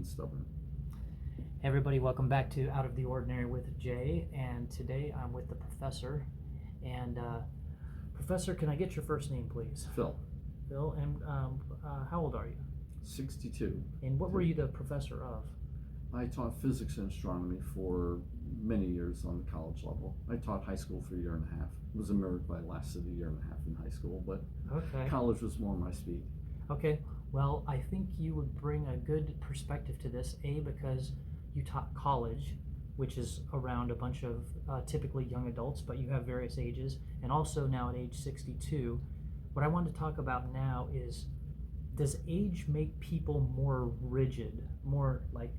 stubborn. Hey everybody, welcome back to Out of the Ordinary with Jay, and today I'm with the professor. And Professor, can I get your first name, please? Phil, Phil, and how old are you? 62. And what were you the professor of? I taught physics and astronomy for many years on the college level. I taught high school for a year and a half. It was a miracle I lasted a year and a half in high school, but Okay. college was more my speed. Okay. Well, I think you would bring a good perspective to this, because you taught college, which is around a bunch of typically young adults, but you have various ages, and also now at age 62. What I want to talk about now is, does age make people more rigid, more like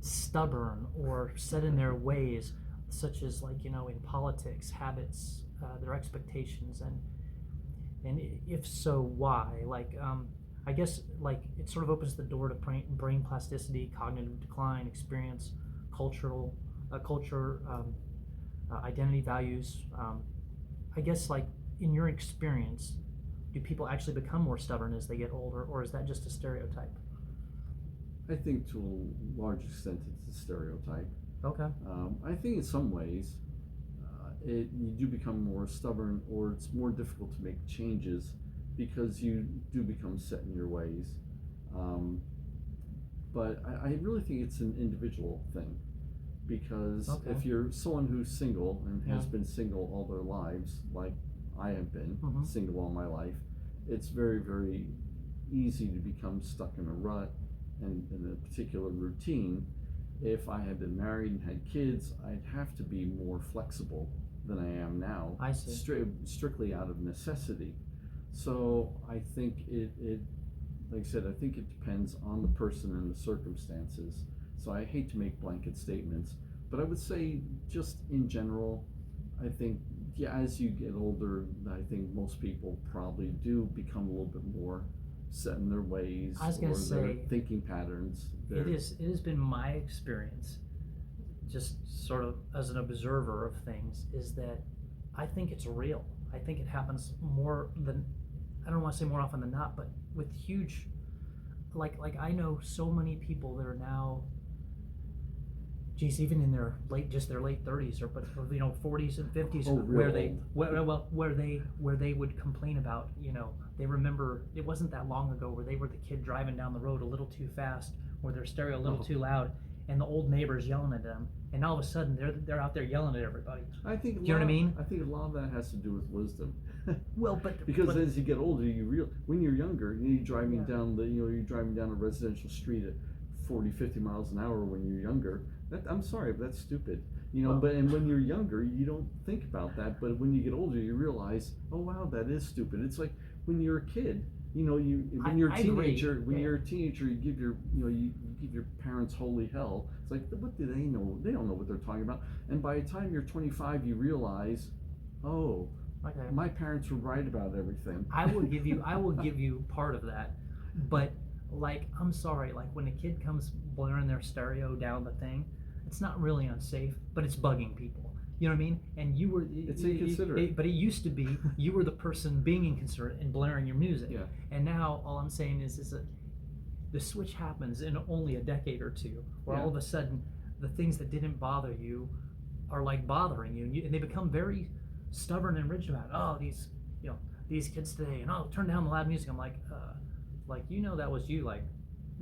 stubborn, or set in their ways, such as in politics, habits, their expectations, and if so, why? I guess it sort of opens the door to brain plasticity, cognitive decline, experience, culture, identity, values. I guess in your experience, do people actually become more stubborn as they get older, or is that just a stereotype? I think to a large extent it's a stereotype. Okay. I think in some ways you do become more stubborn, or it's more difficult to make changes because you do become set in your ways. But I really think it's an individual thing, because if you're someone who's single and has been single all their lives, like I have been single all my life, it's very, very easy to become stuck in a rut and in a particular routine. If I had been married and had kids, I'd have to be more flexible than I am now. I see. Strictly out of necessity. So I think it, like I said, I think it depends on the person and the circumstances. So I hate to make blanket statements, but I would say just in general, I think, as you get older, I think most people probably do become a little bit more set in their ways, I was going to say, their thinking patterns. It has been my experience, just sort of as an observer of things, is that I think it's real. I think it happens more than, I don't want to say more often than not, but with huge, like I know so many people that are now, geez, even in their late 30s, or 40s and 50s, where they would complain about, they remember it wasn't that long ago where they were the kid driving down the road a little too fast, or their stereo a little too loud, and the old neighbors yelling at them, and all of a sudden they're out there yelling at everybody. I think you know what I mean? I think a lot of that has to do with wisdom. Well, because as you get older, when you're younger, you're driving down you're driving down a residential street at 40, 50 miles an hour when you're younger. I'm sorry, but that's stupid. And when you're younger, you don't think about that. But when you get older, you realize, oh wow, that is stupid. It's like when you're a kid. When you're a teenager, you give your parents holy hell. It's like, what do they know? They don't know what they're talking about. And by the time you're 25, you realize, oh, my parents were right about everything. I will give you part of that, but I'm sorry, when a kid comes blaring their stereo down the thing, it's not really unsafe, but it's bugging people. You know what I mean? And you were, it's inconsiderate. But it used to be you were the person being inconsiderate and blaring your music. Yeah. And now all I'm saying is that the switch happens in only a decade or two, where all of a sudden the things that didn't bother you are bothering you, and they become very stubborn and rigid about, oh, these kids today, and turn down the loud music. I'm like that was you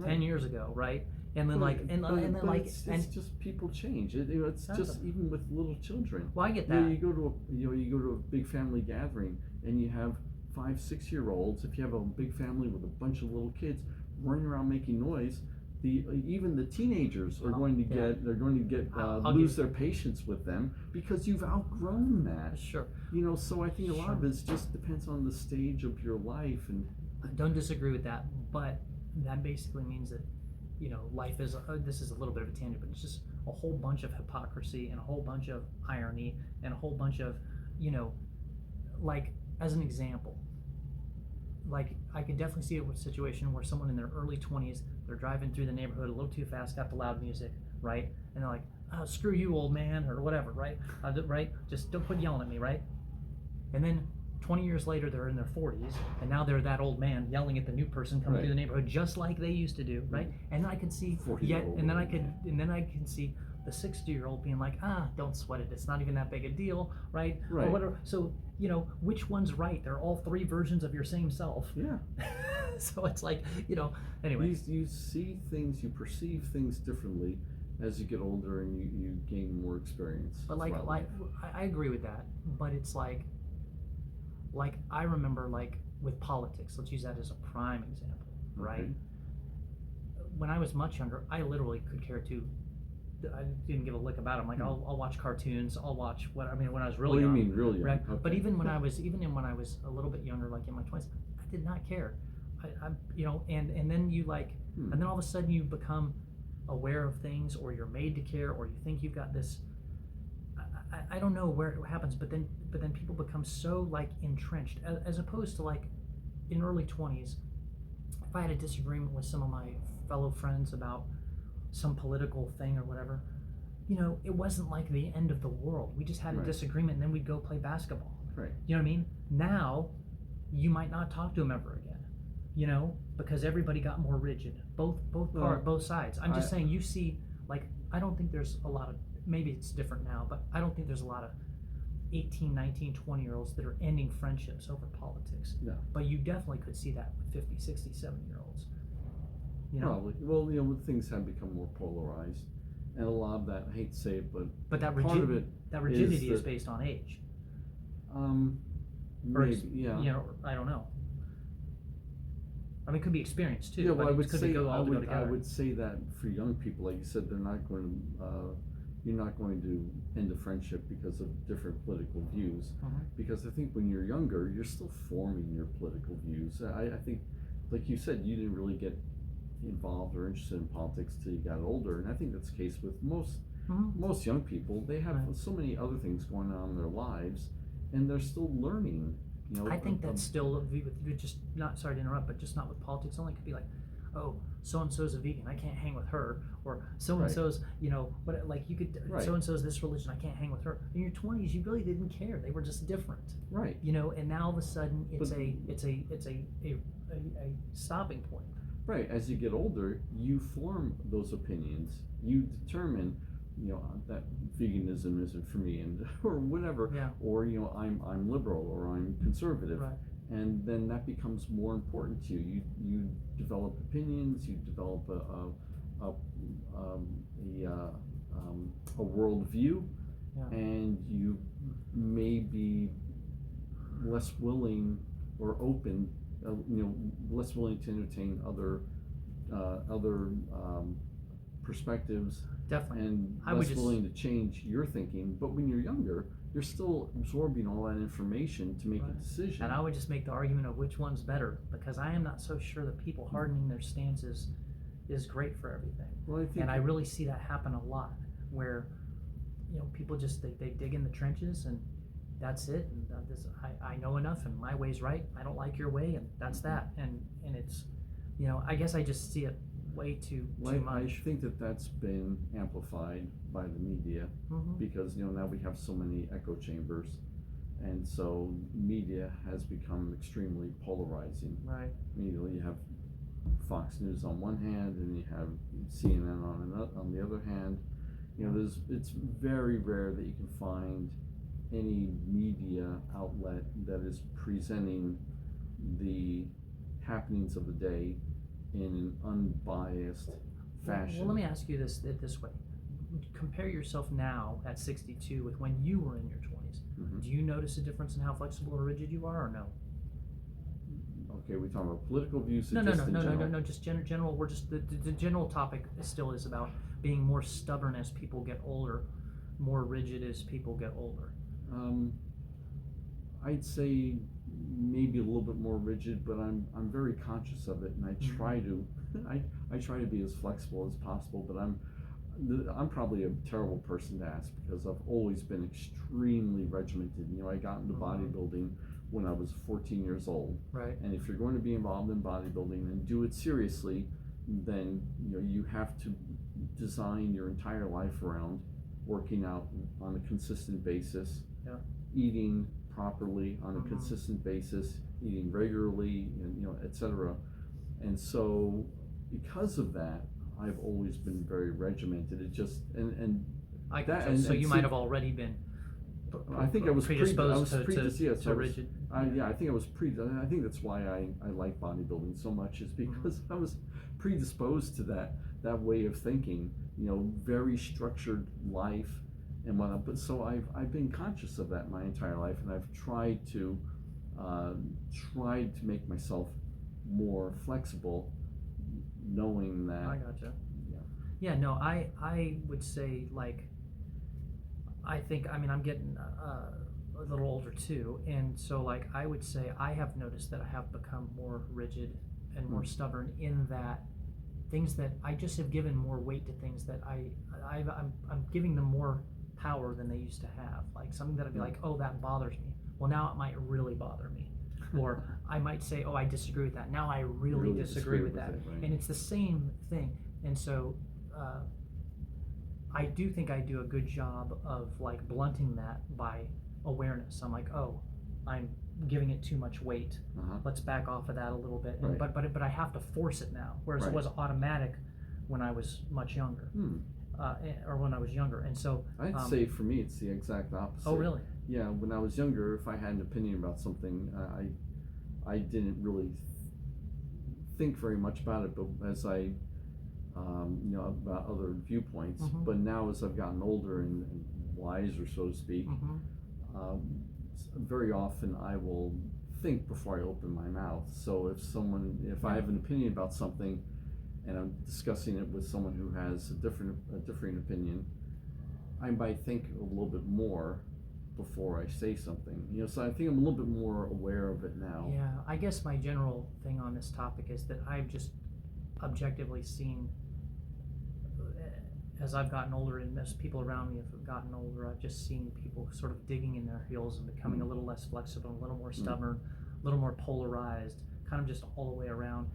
10 years ago, right? And then it's just people change. It's just even with little children. Well, I get that. You go to a big family gathering, and you have 5, 6-year-olds. If you have a big family with a bunch of little kids running around making noise, even the teenagers are going to lose their patience with them, because you've outgrown that. Sure. So I think a lot of it just depends on the stage of your life. And I don't disagree with that, but that basically means that life is, this is a little bit of a tangent, but it's just a whole bunch of hypocrisy and a whole bunch of irony and a whole bunch of, as an example, I could definitely see a situation where someone in their early 20s, they're driving through the neighborhood a little too fast, got the loud music, right? And they're like, oh, screw you, old man, or whatever, right? Right? Just don't quit yelling at me, right? And then 20 years later, they're in their 40s, and now they're that old man yelling at the new person coming through the neighborhood, just like they used to do, right? And I could see, and then I can see the 60-year-old being like, don't sweat it. It's not even that big a deal, right? Or whatever. So, which one's right? They're all three versions of your same self. Yeah. So it's like, anyway. You see things, you perceive things differently as you get older and you gain more experience. But like I agree with that. But it's like I remember with politics, let's use that as a prime example, right? Okay. When I was much younger, I literally could care too. I didn't give a lick about them. Like I'll watch cartoons. I'll watch when I was really young. You mean really young? Right? Okay. But even when I was a little bit younger, like in my 20s, I did not care. And then you and then all of a sudden you become aware of things, or you're made to care, or you think you've got this. I don't know where it happens, but then people become so entrenched, as opposed to in early 20s. If I had a disagreement with some of my fellow friends about some political thing or whatever, it wasn't like the end of the world. We just had a disagreement, and then we'd go play basketball. Right. You know what I mean? Now, you might not talk to them ever again. Because everybody got more rigid. Both sides. I'm just saying. You see, I don't think there's a lot of. Maybe it's different now, but I don't think there's a lot of 18, 19, 20-year-olds that are ending friendships over politics. No. But you definitely could see that with 50, 60, 70-year-olds. Probably. Well, things have become more polarized, and a lot of that, I hate to say it, but that part of it, rigidity is based on age. Maybe, yeah. I don't know. I mean, it could be experience too. Yeah, well, I would say that for young people, like you said, they're not going to. You're not going to end a friendship because of different political views. Mm-hmm. Because I think when you're younger, you're still forming your political views. I think, like you said, you didn't really get involved or interested in politics till you got older, and I think that's the case with most young people. They have so many other things going on in their lives, and they're still learning. I think that's still just not. Sorry to interrupt, but just not with politics. Only could be like, oh, so and so's a vegan, I can't hang with her, or so and so's, what you could. So and so's this religion, I can't hang with her. In your 20s, you really didn't care. They were just different. Right. And now all of a sudden it's a stopping point. Right. As you get older, you form those opinions. You determine, that veganism isn't for me, and or whatever, or I'm liberal or I'm conservative, right. And then that becomes more important to you. You develop opinions. You develop a worldview, and you may be less willing or open, less willing to entertain other perspectives. Definitely. And less willing to change your thinking. But when you're younger, you're still absorbing all that information to make a decision. And I would just make the argument of which one's better, because I am not so sure that people hardening their stances is great for everything. Well, I really see that happen a lot, where people just they dig in the trenches and that's it. And I know enough, and my way's right. I don't like your way, and that's that. And it's I guess I just see it way too much. I think that's been amplified by the media, because now we have so many echo chambers, and so media has become extremely polarizing. Right. You have Fox News on one hand, and you have CNN on the other hand. It's very rare that you can find any media outlet that is presenting the happenings of the day in an unbiased fashion. Well, let me ask you this way. Compare yourself now at 62 with when you were in your 20s. Mm-hmm. Do you notice a difference in how flexible or rigid you are, or no? Okay, we're talking about political views. No, just general. We're just the general topic still is about being more stubborn as people get older, more rigid as people get older. I'd say maybe a little bit more rigid, but I'm very conscious of it, and I try to I try to be as flexible as possible. But I'm probably a terrible person to ask, because I've always been extremely regimented. I got into bodybuilding when I was 14 years old. Right. And if you're going to be involved in bodybuilding and do it seriously, then you have to design your entire life around working out on a consistent basis, eating properly on a consistent basis, eating regularly, and etc. And so, because of that, I've always been very regimented. It just so you might have already been. I think I was predisposed to rigid. I think I was I think that's why I like bodybuilding so much, is because I was predisposed to that way of thinking. Very structured life and whatnot. But so I've been conscious of that my entire life, and I've tried to make myself more flexible, knowing that. I gotcha. Yeah. No, I would say, like, I think, I'm getting a little older too, and so, like, I would say I have noticed that I have become more rigid and more stubborn, in that things that I just have given more weight to things that I'm giving them more power than they used to have. Like something that I'd be like, oh, that bothers me. Well, now it might really bother me. Or I might say, oh, I disagree with that. Now I really disagree with that. Right. And it's the same thing. And so I do think I do a good job of, like, blunting that by awareness. I'm like, oh, I'm giving it too much weight. Let's back off of that a little bit. And, but I have to force it now, whereas it was automatic when I was much younger, or when I was younger. And so I'd say for me it's the exact opposite. Oh, really? Yeah, when I was younger, if I had an opinion about something, I didn't really think very much about it. But as I about other viewpoints. But now, as I've gotten older and wiser, so to speak, very often I will think before I open my mouth. So if I have an opinion about something and I'm discussing it with someone who has a differing opinion, I might think a little bit more before I say something. So I think I'm a little bit more aware of it now. Yeah, I guess my general thing on this topic is that I've just objectively seen, as I've gotten older and as people around me have gotten older, I've just seen people sort of digging in their heels and becoming a little less flexible, a little more stubborn, a little more polarized, kind of just all the way around.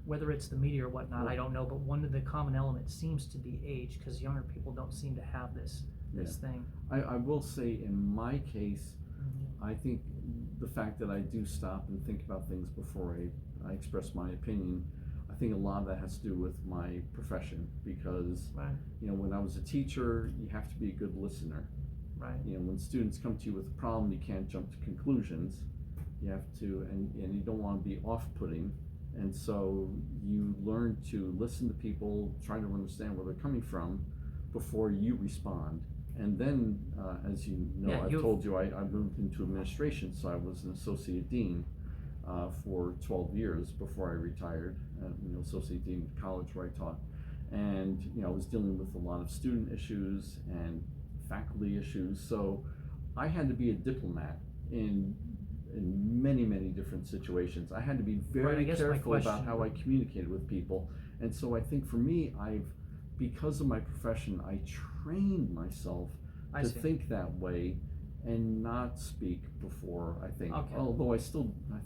Whether it's the media or whatnot, I don't know, but one of the common elements seems to be age, because younger people don't seem to have this thing. I will say, in my case, I think the fact that I do stop and think about things before I express my opinion, I think a lot of that has to do with my profession, because when I was a teacher, you have to be a good listener. When students come to you with a problem, you can't jump to conclusions. You have to, and you don't want to be off-putting, and so you learn to listen to people, try to understand where they're coming from before you respond. And then, as you know, I've told you, I moved into administration, so I was an associate dean for 12 years before I retired, associate dean of college where I taught. And, I was dealing with a lot of student issues and faculty issues, so I had to be a diplomat in many, many different situations. I had to be very careful about how I communicated with people. And so I think for me, because of my profession, I trained myself to think that way and not speak before I think. Although I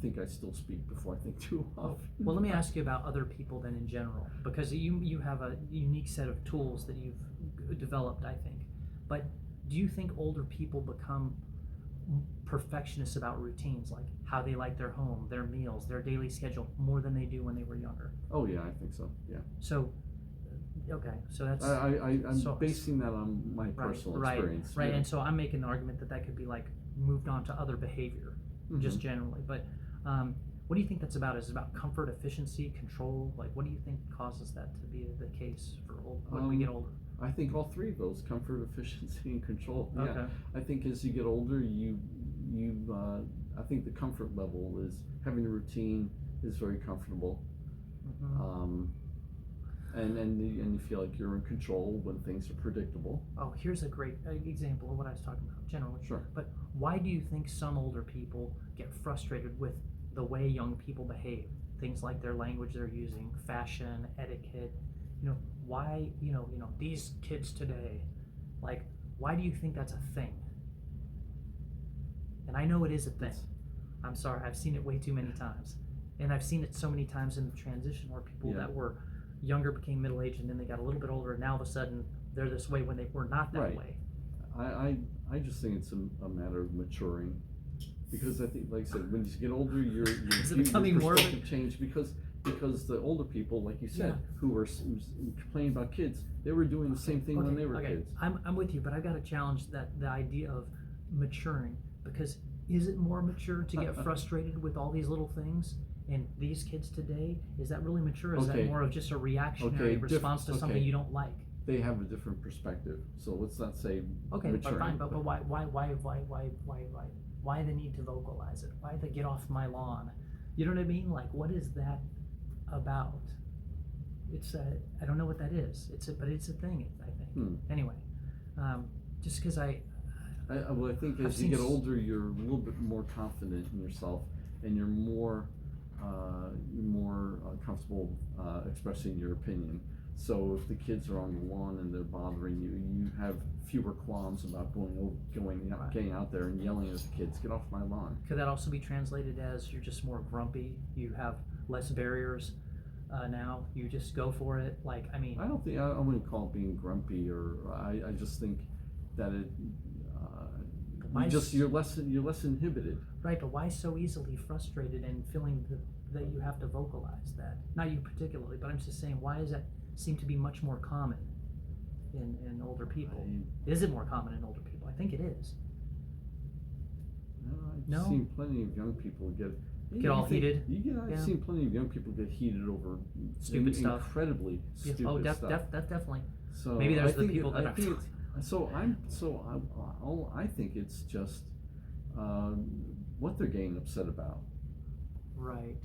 think I still speak before I think too often. Well, let me ask you about other people then in general, because you have a unique set of tools that you've developed, I think. But do you think older people become perfectionists about routines, like how they like their home, their meals, their daily schedule, more than they do when they were younger? Oh yeah, I think so. Yeah. So so that's I'm basing that on my personal experience. Right. And so I'm making the argument that could be, like, moved on to other behavior, just generally. But what do you think that's about? Is it about comfort, efficiency, control? Like, what do you think causes that to be the case for when we get older? I think all three of those: comfort, efficiency, and control. Okay. Yeah. I think as you get older, I think the comfort level is having a routine is very comfortable. And you feel like you're in control when things are predictable. Oh, here's a great example of what I was talking about generally. Sure. But why do you think some older people get frustrated with the way young people behave? Things like their language they're using, fashion, etiquette. Why, these kids today, like, why do you think that's a thing? And I know it is a thing. I'm sorry, I've seen it way too many times. And I've seen it so many times in the transition where people that were younger became middle-aged, and then they got a little bit older, and now all of a sudden they're this way when they were not that way. I just think it's a matter of maturing because I think, like I said, when you get older, your Is it becoming more of a- perspective change because the older people, like you said, who were complaining about kids, they were doing the same thing when they were kids. I'm with you, but I've got to challenge the idea of maturing, because is it more mature to get frustrated with all these little things? And these kids today, is that really mature? Is that more of just a reactionary response to something you don't like? They have a different perspective, so let's not say maturing. But fine, but why the need to vocalize it? Why the get off my lawn? You know what I mean? Like, what is that about? It's I don't know what that is. But it's a thing, I think. Anyway, just because I think as you get older, you're a little bit more confident in yourself, and you're more comfortable expressing your opinion. So if the kids are on the lawn and they're bothering you, you have fewer qualms about getting out there and yelling at the kids, "Get off my lawn." Could that also be translated as you're just more grumpy? You have less barriers now. You just go for it. Like, I mean, I wouldn't call it being grumpy, or I just think that it. You're less inhibited. Right, but why so easily frustrated and feeling that you have to vocalize that? Not you particularly, but I'm just saying, why does that seem to be much more common in older people? Is it more common in older people? I think it is. I've seen plenty of young people get all heated. I've seen plenty of young people get heated over stupid stuff. Incredibly stupid stuff. Definitely. So maybe there's the people that are. I think it's just what they're getting upset about. Right.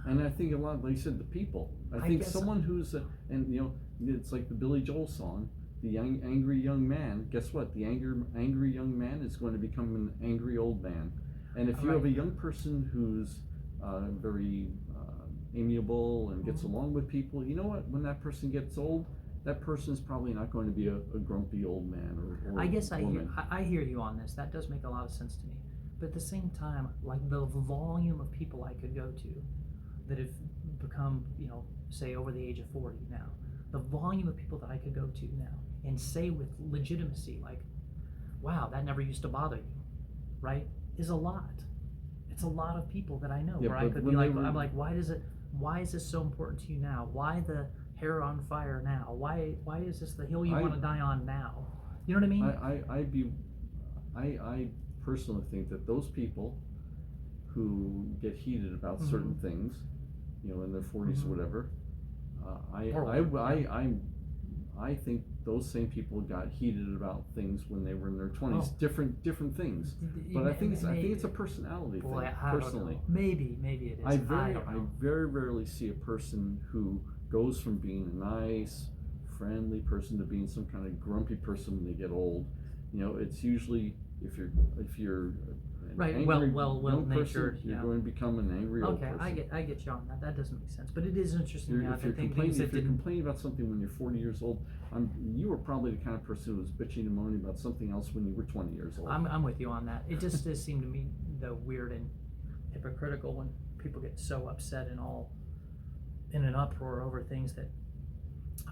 And I think a lot, like you said, the people. I think someone who's it's like the Billy Joel song, the angry young man. Guess what? The angry young man is going to become an angry old man. And if you have a young person who's very amiable and gets along with people, you know what? When that person gets old, that person's probably not going to be a grumpy old man or I guess woman. I hear you on this. That does make a lot of sense to me. But at the same time, like the volume of people I could go to that have become, say over the age of 40 now, the volume of people that I could go to now and say with legitimacy, like, wow, that never used to bother you, right, is a lot. It's a lot of people that I know where I could be like, I'm like, why is this so important to you now? Why the hair on fire now? Why is this the hill you want to die on now? You know what I mean? I personally think that those people who get heated about certain things, in their 40s or whatever, I think those same people got heated about things when they were in their 20s, different things. But I think it's a personality thing. Personally, maybe it is. I very rarely see a person who goes from being a nice, friendly person to being some kind of grumpy person when they get old. It's usually if you're right, angry, well-natured, you're going to become an angry old person. Okay, I get you on that. That doesn't make sense, but it is interesting. If you're complaining about something when you're 40 years old, you were probably the kind of person who was bitching and moaning about something else when you were 20 years old. I'm with you on that. It just does seem to me though weird and hypocritical when people get so upset and all in an uproar over things that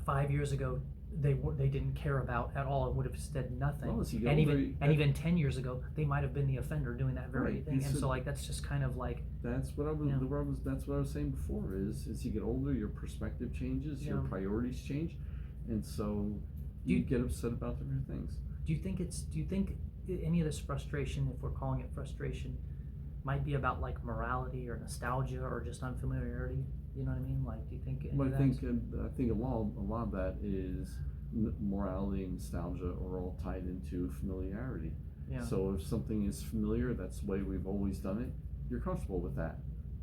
5 years ago they didn't care about at all and would have said nothing. Well, even 10 years ago they might have been the offender doing that very thing. And so like that's just kind of like that's what I was saying before is as you get older your perspective changes, your priorities change, and so you get upset about different things. Do you think any of this frustration, if we're calling it frustration, might be about like morality or nostalgia or just unfamiliarity? You know what I mean? Like, do you think? I think a lot of that is morality and nostalgia are all tied into familiarity. Yeah. So if something is familiar, that's the way we've always done it. You're comfortable with that.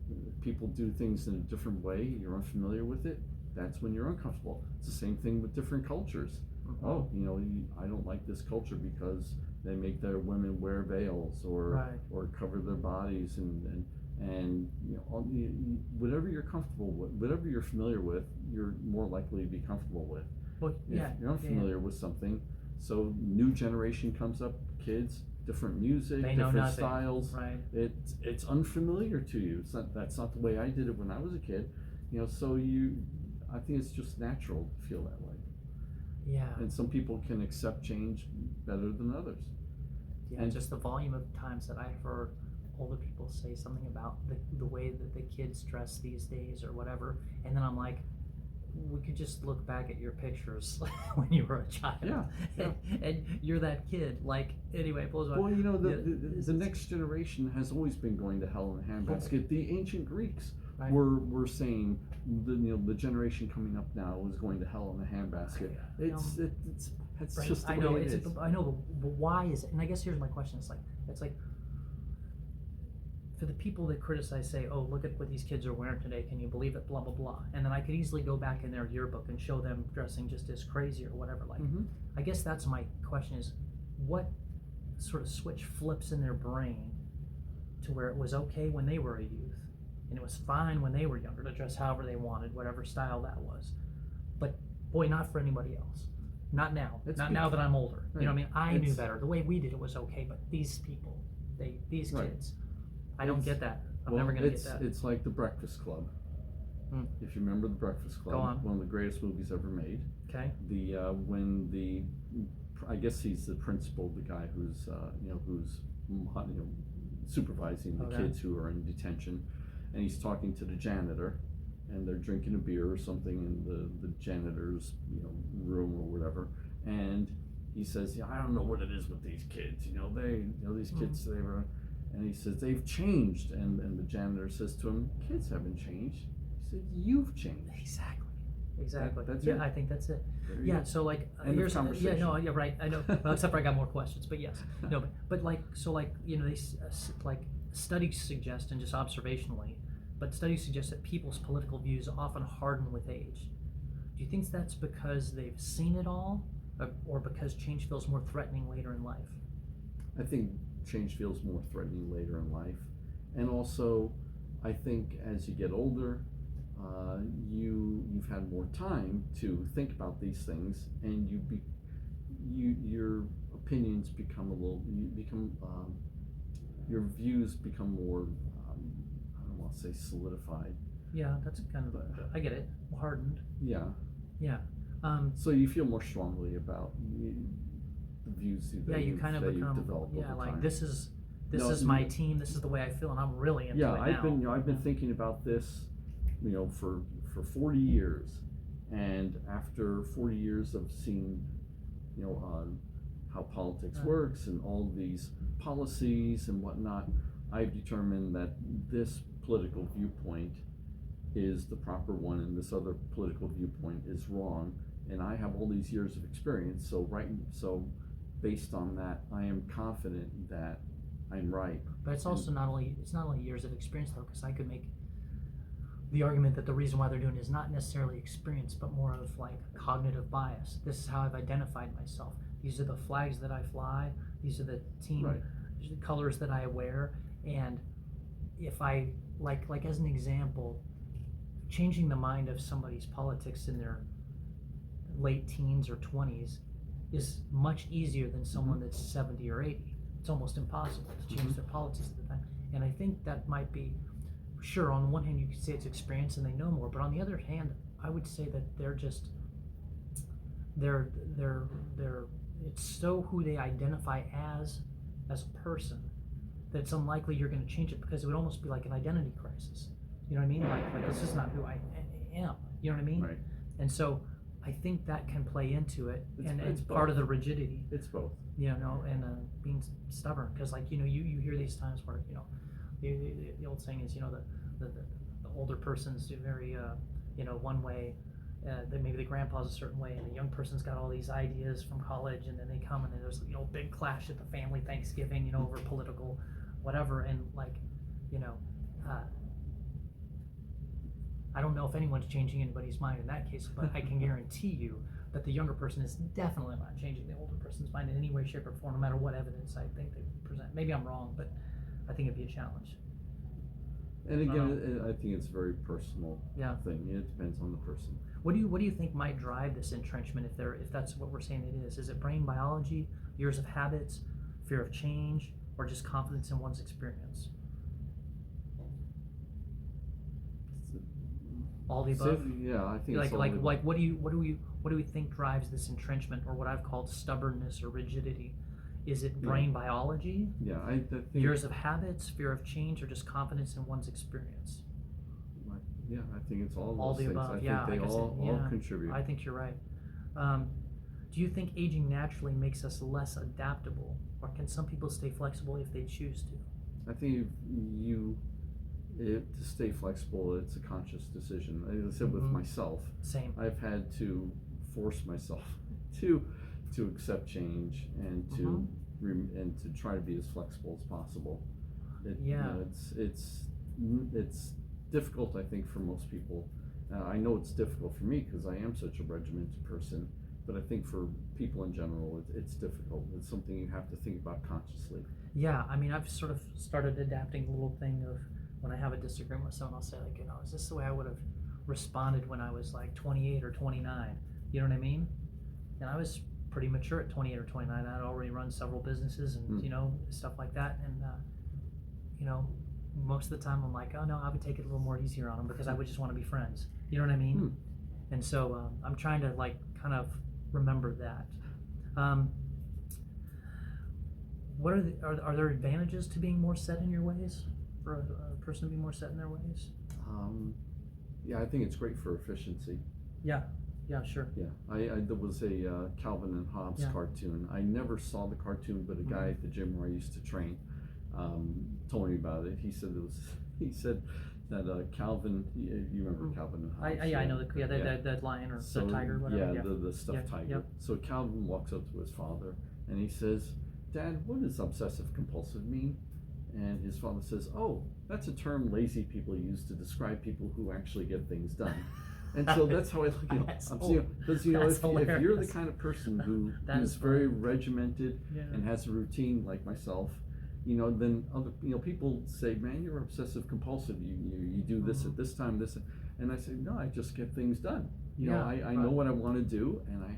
If people do things in a different way, you're unfamiliar with it. That's when you're uncomfortable. It's the same thing with different cultures. I don't like this culture because they make their women wear veils or cover their bodies and whatever you're comfortable with, whatever you're familiar with, you're more likely to be comfortable with. If you're unfamiliar with something, so new generation comes up, kids, different music, different styles. Right. It's unfamiliar to you. That's not the way I did it when I was a kid. So I think it's just natural to feel that way. Yeah. And some people can accept change better than others. Yeah. And just the volume of times that I've heard older people say something about the way that the kids dress these days or whatever, and then I'm like, we could just look back at your pictures when you were a child. Yeah. And you're that kid. Like, anyway, it blows my Well, you know, the it's- next generation has always been going to hell in a handbasket. The ancient Greeks Right. were saying the generation coming up now is going to hell in a handbasket. It's right. just the I know way it is. I know, but why is it? And I guess here's my question: it's like for the people that criticize, say, "Oh, look at what these kids are wearing today. Can you believe it?" Blah blah blah. And then I could easily go back in their yearbook and show them dressing just as crazy or whatever. Like, I guess that's my question: is what sort of switch flips in their brain to where it was okay when they were a youth, and it was fine when they were younger to dress however they wanted, whatever style that was. But boy, not for anybody else. Not now. Not now that I'm older. Right. You know what I mean? I knew better. The way we did it was okay, but these people, these Right. kids, I don't get that. I'm never going to get that. It's like The Breakfast Club. If you remember The Breakfast Club, Go on. one of the greatest movies ever made. Okay. When I guess he's the principal, the guy who's supervising the Okay. kids who are in detention, and he's talking to the janitor, and they're drinking a beer or something in the janitor's room or whatever, and he says, "Yeah, I don't know what it is with these kids. These kids they were," and he says, "They've changed," and the janitor says to him, "Kids haven't changed." He said, "You've changed." Exactly. That's yeah, it. I think that's it. There you Yeah. go. So like, End of here's conversation. right. I know. Well, except for I got more questions, but yes, no, but like, so like, they like studies suggest, and just observationally, but studies suggest that people's political views often harden with age. Do you think that's because they've seen it all, or because change feels more threatening later in life? I think change feels more threatening later in life, and also I think as you get older, you've had more time to think about these things, and your opinions become your views become more I don't want to say solidified. Yeah, that's kind of I get it. Hardened. Yeah. Yeah. So you feel more strongly about the views that you kind of that become you've developed over like time. this is No, my team. This is the way I feel, and I'm really into it now. I've been thinking about this, for 40 years, and after 40 years of seeing, how politics works and all these policies and whatnot, I've determined that this political viewpoint is the proper one, and this other political viewpoint is wrong. And I have all these years of experience, so based on that, I am confident that I'm right. But it's also not only years of experience though, because I could make the argument that the reason why they're doing it is not necessarily experience, but more of like cognitive bias. This is how I've identified myself. These are the flags that I fly. These are the team colors that I wear. And if I like as an example, changing the mind of somebody's politics in their late teens or 20s is much easier than someone that's 70 or 80. It's almost impossible to change their politics at the time. And I think that might be, sure, on the one hand you could say it's experience and they know more, but on the other hand, I would say that they're just, it's so who they identify as a person that it's unlikely you're going to change it, because it would almost be like an identity crisis. You know what I mean? Like this is not who I am. You know what I mean? Right. And so I think that can play into it, and It's it's part both. of the rigidity. It's both. And being stubborn, because you hear these times where the old saying is the older person's very one way, that maybe the grandpa's a certain way, and the young person's got all these ideas from college, and then they come and then there's big clash at the family Thanksgiving over political whatever, and I don't know if anyone's changing anybody's mind in that case, but I can guarantee you that the younger person is definitely not changing the older person's mind in any way, shape, or form, no matter what evidence I think they present. Maybe I'm wrong, but I think it'd be a challenge. And again, I think it's a very personal thing. It depends on the person. What do you think might drive this entrenchment, if that's what we're saying it is? Is it brain biology, years of habits, fear of change, or just confidence in one's experience? All the above. Yeah, I think like it's all like the above. like what do we think drives this entrenchment, or what I've called stubbornness or rigidity, Is it brain biology? Yeah, I think Years of habits, fear of change, or just confidence in one's experience? yeah, I think it's all All those the things. above. I Yeah, think they I can see- all contribute. I think you're right. Do you think aging naturally makes us less adaptable, or can some people stay flexible if they choose to? I think to stay flexible, it's a conscious decision. As I said with myself, Same. I've had to force myself to accept change and to and to try to be as flexible as possible. It's difficult, I think, for most people. I know it's difficult for me because I am such a regimented person, but I think for people in general, it's difficult. It's something you have to think about consciously. Yeah, I mean, I've sort of started adapting a little thing of when I have a disagreement with someone, I'll say like, is this the way I would have responded when I was like 28 or 29? You know what I mean? And I was pretty mature at 28 or 29. I'd already run several businesses and stuff like that. And most of the time I'm like, oh no, I would take it a little more easier on them because I would just want to be friends. You know what I mean? And so I'm trying to like kind of remember that. What are there advantages to being more set in your ways, for a person to be more set in their ways? Yeah, I think it's great for efficiency. Yeah, sure. Yeah, there was a Calvin and Hobbes cartoon. I never saw the cartoon, but a guy at the gym where I used to train told me about it. He said that Calvin, you remember Calvin and Hobbes? I know that lion or the tiger, whatever. Yeah, the stuffed tiger. Yep. So Calvin walks up to his father and he says, "Dad, what does obsessive compulsive mean?" And his father says, "Oh, that's a term lazy people use to describe people who actually get things done." And so that's how I look at it. Because if you're the kind of person who's very regimented and has a routine like myself, then other people say, "Man, you're obsessive compulsive. You do this at this time, this," and I say, "No, I just get things done. I know what I want to do, and I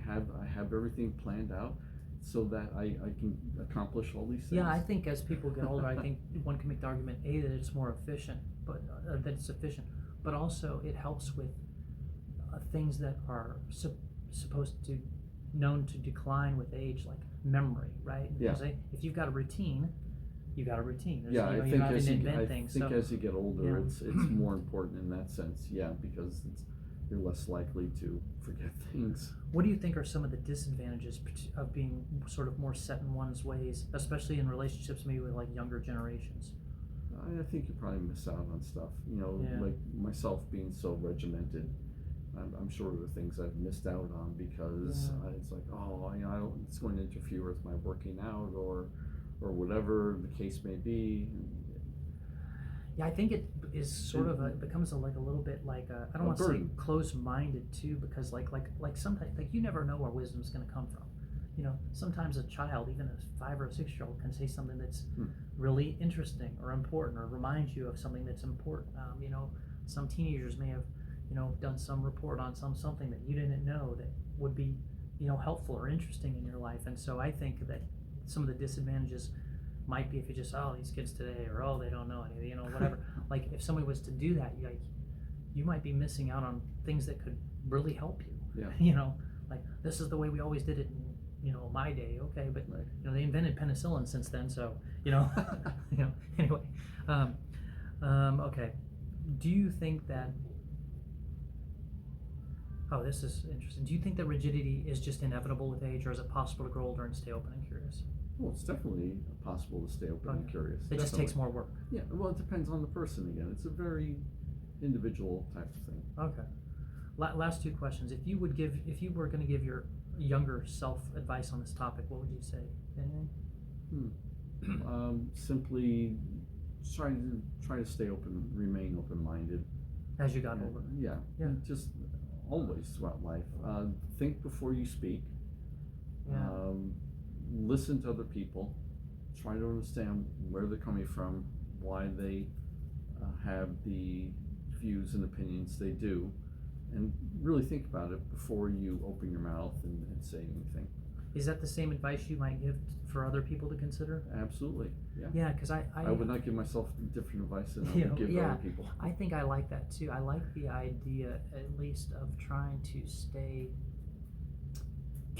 have everything planned out." So that I can accomplish all these things. Yeah, I think as people get older, I think one can make the argument that it's more efficient, but but also it helps with things that are supposed to known to decline with age, like memory, right? Because if you've got a routine, you got a routine. I think as you get older, it's more important in that sense. Yeah, because you're less likely to forget things. What do you think are some of the disadvantages of being sort of more set in one's ways, especially in relationships maybe with like younger generations? I think you probably miss out on stuff. Like myself being so regimented, I'm sure there are things I've missed out on because it's like, it's going to interfere with my working out or whatever the case may be. Yeah, I think it is sort of it becomes a little bit like I don't want to say closed-minded too, because like sometimes like you never know where wisdom's going to come from. Sometimes a child, even a 5 or a 6-year-old, can say something that's really interesting or important or reminds you of something that's important. Some teenagers may have done some report on something that you didn't know that would be helpful or interesting in your life. And so I think that some of the disadvantages might be if you just, these kids today, or they don't know anything, whatever. Like if somebody was to do that, you might be missing out on things that could really help you. Yeah. Like this is the way we always did it in my day. Okay, but they invented penicillin since then, so anyway. Okay. Do you think that this is interesting. Do you think that rigidity is just inevitable with age, or is it possible to grow older and stay open and curious? Well, it's definitely possible to stay open and curious. It just takes more work. Yeah, well, it depends on the person again. It's a very individual type of thing. Okay. Last 2 questions. If you were going to give your younger self advice on this topic, what would you say? Anything? Simply try to stay open, remain open-minded. As you got older. Yeah. Just always throughout life. Think before you speak. Yeah. Listen to other people, try to understand where they're coming from, why they have the views and opinions they do, and really think about it before you open your mouth and say anything. Is that the same advice you might give for other people to consider? Absolutely, yeah. Yeah, because I would not give myself different advice than I would give other people. I think I like that too. I like the idea, at least, of trying to stay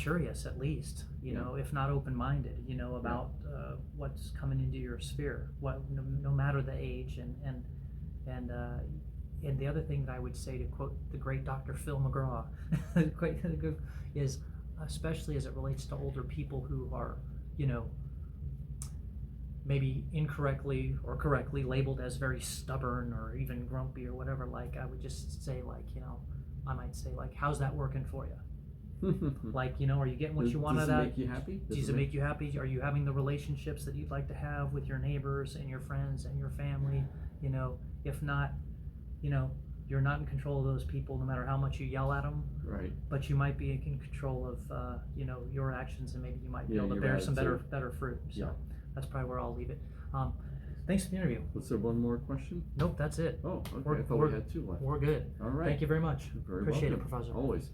curious at least, you Yeah. know, if not open-minded, you know, about what's coming into your sphere, no matter the age, and the other thing that I would say, to quote the great Dr. Phil McGraw, is, especially as it relates to older people who are, you know, maybe incorrectly or correctly labeled as very stubborn or even grumpy or whatever, like, I would just say, like, you know, I might say, like, how's that working for you? Like, you know, are you getting what you wanted out? Does it make you happy? Does it make you happy? Are you having the relationships that you'd like to have with your neighbors and your friends and your family? You know, if not, you know, you're not in control of those people no matter how much you yell at them. Right. But you might be in control of, you know, your actions, and maybe you might be able to your bear some attitude. better fruit. So Yeah. that's probably where I'll leave it. Thanks for the interview. Was there one more question? Nope, that's it. Oh, okay. We're- I thought we had two left. We're good. All right. Thank you very much. You're very Appreciate welcome. it, Professor. Always.